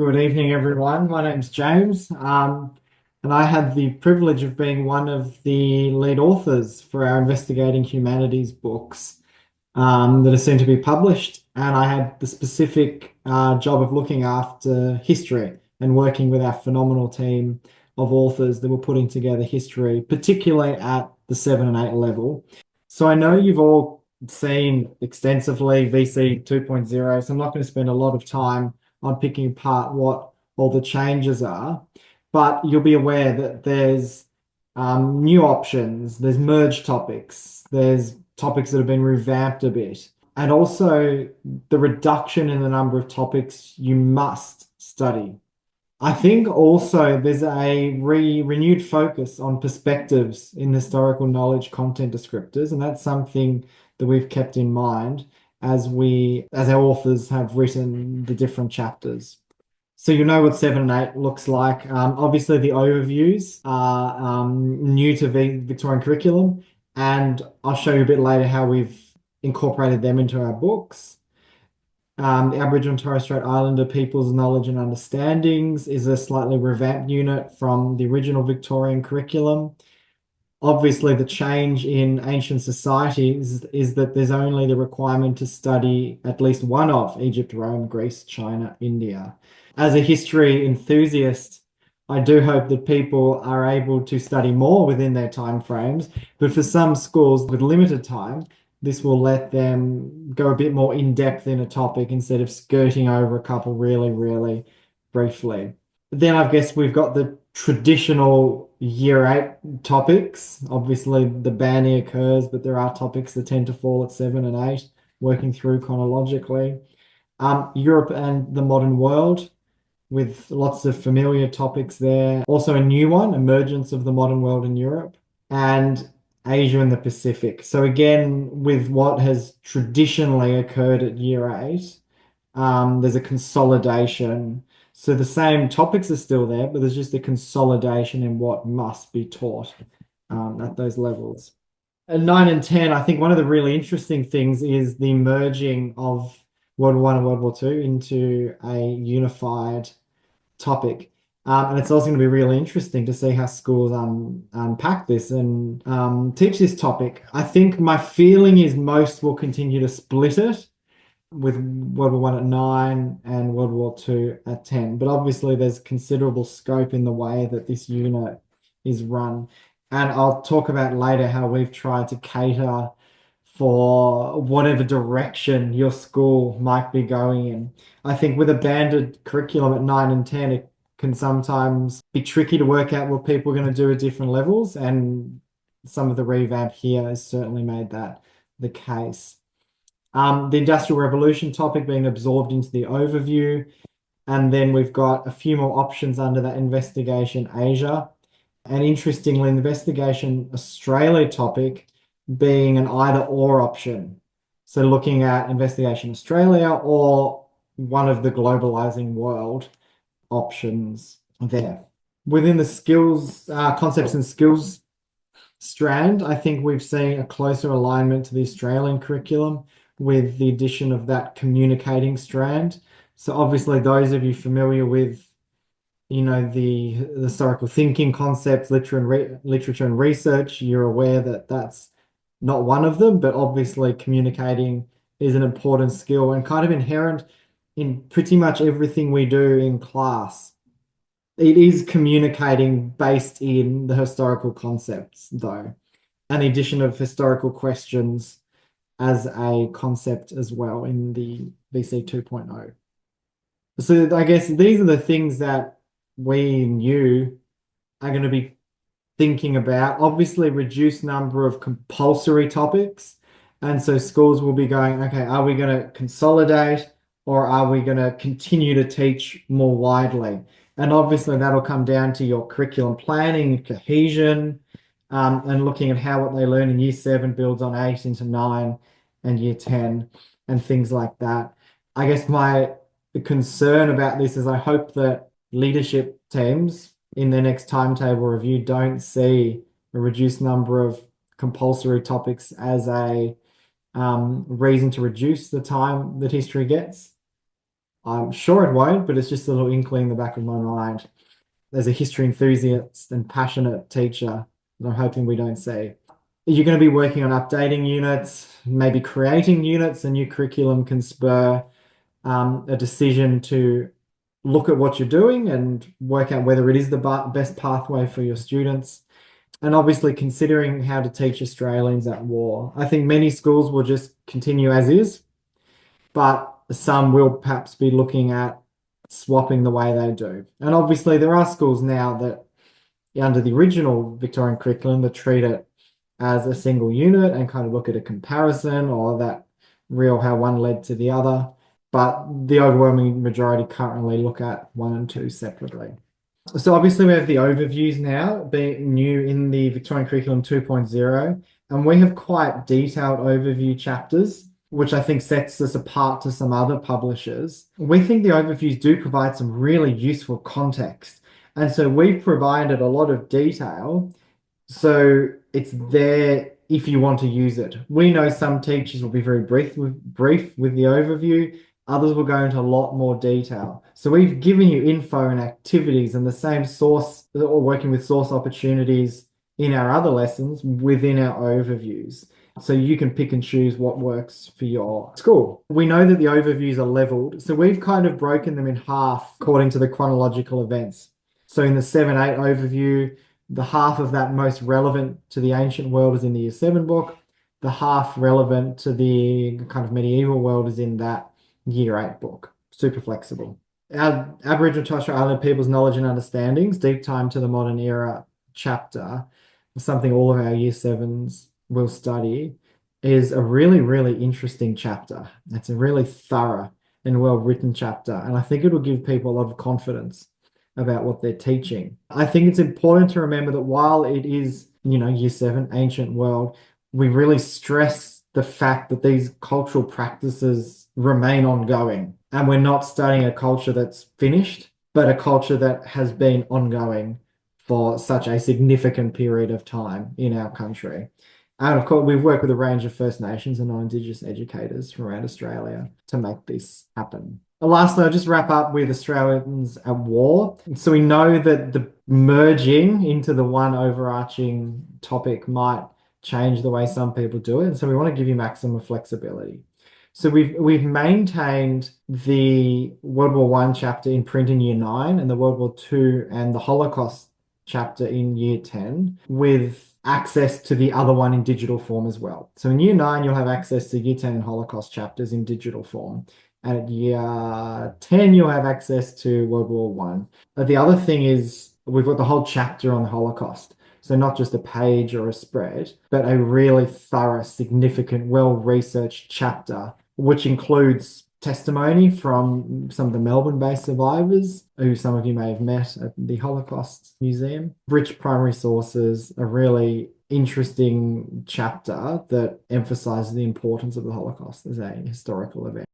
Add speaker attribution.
Speaker 1: Good evening, everyone. My name's James, and I had the privilege of being one of the lead authors for our Investigating Humanities books that are soon to be published. And I had the specific job of looking after history and working with our phenomenal team of authors that were putting together history, particularly at the 7 and 8 level. So I know you've all seen extensively VC 2.0, so I'm not going to spend a lot of time on picking apart what all the changes are, but you'll be aware that there's new options, there's merged topics, there's topics that have been revamped a bit, and also the reduction in the number of topics you must study. I think also there's a renewed focus on perspectives in historical knowledge content descriptors, and that's something that we've kept in mind as our authors have written the different chapters. So you know what 7 and 8 looks like. Obviously, the overviews are new to the Victorian curriculum, and I'll show you a bit later how we've incorporated them into our books. The Aboriginal and Torres Strait Islander people's knowledge and understandings is a slightly revamped unit from the original Victorian curriculum. Obviously, the change in ancient societies is that there's only the requirement to study at least one of Egypt, Rome, Greece, China, India. As a history enthusiast, I do hope that people are able to study more within their time frames, but for some schools with limited time, this will let them go a bit more in depth in a topic instead of skirting over a couple really, really briefly. Then I guess we've got the traditional year 8 topics. Obviously, the banning occurs, but there are topics that tend to fall at 7 and 8, working through chronologically. Europe and the modern world, with lots of familiar topics there. Also, a new one, emergence of the modern world in Europe, and Asia and the Pacific. So, again, with what has traditionally occurred at year 8, there's a consolidation. So the same topics are still there, but there's just a consolidation in what must be taught at those levels. At 9 and 10, I think one of the really interesting things is the merging of World War I and World War II into a unified topic. And it's also going to be really interesting to see how schools unpack this and teach this topic. I think my feeling is most will continue to split it with World War One at 9 and World War Two at 10. But obviously, there's considerable scope in the way that this unit is run. And I'll talk about later how we've tried to cater for whatever direction your school might be going in. I think with a banded curriculum at 9 and 10, it can sometimes be tricky to work out what people are going to do at different levels. And some of the revamp here has certainly made that the case. The Industrial Revolution topic being absorbed into the overview. And then we've got a few more options under that Investigation Asia. And interestingly, Investigation Australia topic being an either or option. So looking at Investigation Australia or one of the globalizing world options there. Within the skills, concepts and skills strand, I think we've seen a closer alignment to the Australian curriculum with the addition of that communicating strand. So obviously those of you familiar with, the historical thinking concepts, literature and research, you're aware that that's not one of them, but obviously communicating is an important skill and kind of inherent in pretty much everything we do in class. It is communicating based in the historical concepts, though, and the addition of historical questions as a concept as well in the VC 2.0. So I guess these are the things that we knew are going to be thinking about. Obviously, reduced number of compulsory topics. And so schools will be going, okay, are we going to consolidate or are we going to continue to teach more widely? And obviously, that'll come down to your curriculum planning, cohesion, and looking at how what they learn in year 7 builds on 8 into 9 and year 10 and things like that. I guess my concern about this is I hope that leadership teams in their next timetable review don't see a reduced number of compulsory topics as a reason to reduce the time that history gets. I'm sure it won't, but it's just a little inkling in the back of my mind. As a history enthusiast and passionate teacher that I'm hoping we don't see. You're going to be working on updating units, maybe creating units. A new curriculum can spur a decision to look at what you're doing and work out whether it is the best pathway for your students. And obviously considering how to teach Australians at war. I think many schools will just continue as is, but some will perhaps be looking at swapping the way they do. And obviously there are schools now that under the original Victorian curriculum that treat it as a single unit and kind of look at a comparison or that real how one led to the other. But the overwhelming majority currently look at one and two separately. So obviously we have the overviews now being new in the Victorian Curriculum 2.0, and we have quite detailed overview chapters, which I think sets us apart to some other publishers. We think the overviews do provide some really useful context. And so we've provided a lot of detail, so it's there if you want to use it. We know some teachers will be very brief with the overview. Others will go into a lot more detail. So we've given you info and activities and the same source or working with source opportunities in our other lessons within our overviews. So you can pick and choose what works for your school. We know that the overviews are leveled. So we've kind of broken them in half according to the chronological events. So in the 7-8 overview, the half of that most relevant to the ancient world is in the Year 7 book. The half relevant to the kind of medieval world is in that Year 8 book. Super flexible. Our Aboriginal and Torres Strait Islander people's knowledge and understandings, deep time to the modern era chapter, something all of our Year 7s will study, is a really, really interesting chapter. It's a really thorough and well-written chapter, and I think it'll give people a lot of confidence about what they're teaching. I think it's important to remember that while it is, Year 7, ancient world, we really stress the fact that these cultural practices remain ongoing. And we're not studying a culture that's finished, but a culture that has been ongoing for such a significant period of time in our country. And of course, we've worked with a range of First Nations and non-Indigenous educators from around Australia to make this happen. Lastly, I'll just wrap up with Australians at war. So we know that the merging into the one overarching topic might change the way some people do it. And so we want to give you maximum flexibility. So we've maintained the World War One chapter in print in Year 9 and the World War Two and the Holocaust chapter in Year 10 with access to the other one in digital form as well. So in Year 9, you'll have access to Year 10 and Holocaust chapters in digital form. And at Year 10, you'll have access to World War One. The other thing is we've got the whole chapter on the Holocaust. So not just a page or a spread, but a really thorough, significant, well-researched chapter, which includes testimony from some of the Melbourne-based survivors, who some of you may have met at the Holocaust Museum. Rich primary sources, a really interesting chapter that emphasizes the importance of the Holocaust as a historical event.